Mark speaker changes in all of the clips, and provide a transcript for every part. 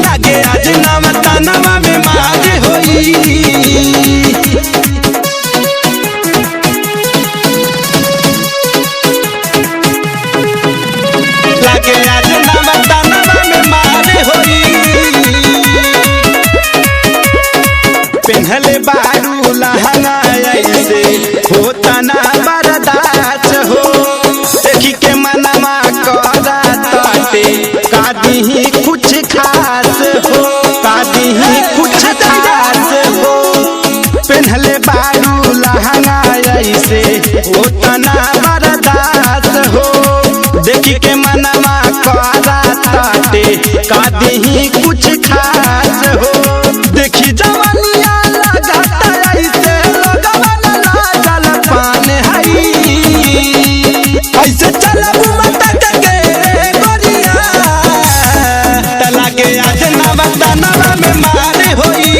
Speaker 1: लागे आज नवतनवा में माज होई। लागे आज नवतनवा में माज होई। पेन्हले बारू लहंगा ऐसे होता ना बर्दाश्त हो। देखी के मनवा करा ताटे कादी ही कुछ खास हो, कादी ही कुछ खास हो। पेन्हले बारू लहंगा ऐसे होता ना बर्दाश्त हो। देखी के मनवा करा ताटे कादी ही कुछ खास हो। देखी जवानिया लगाता ऐसे लगवाना ना चल पान हई। ऐसे चलब मटक के गोरिया त लागे आज नवतनवा में मार होई।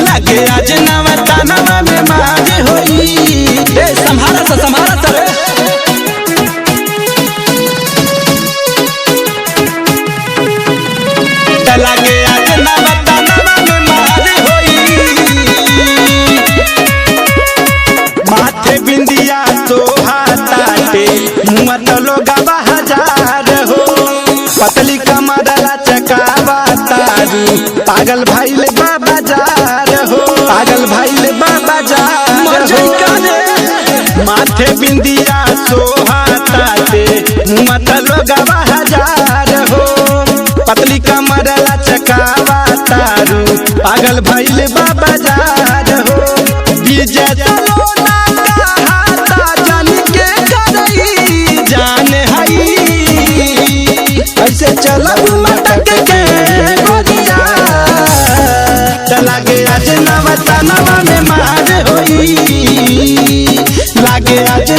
Speaker 1: लागे आज नवतनवा में मार होई। ए संभारा सा रे। त लागे आज नवतनवा में मार होई। माथे बिंदिया सोहाताटे मुँह तो लोगवा हजार हो। पतली कमर लचकावा तारू पागल भइल बा बाजार हो, पागल भइल बा बाजार हो। माथे बिंदिया सोहाताटे मुँह तो लोगवा हजार हो। पतली कमर लचकावा तारू पागल भइल बा बाजार हो। विजय सलोना कहाता जान के करई जान हई। ऐसे चलब मटक के गोरिया त लागे आज नवतनवा में मार होई। लागे आज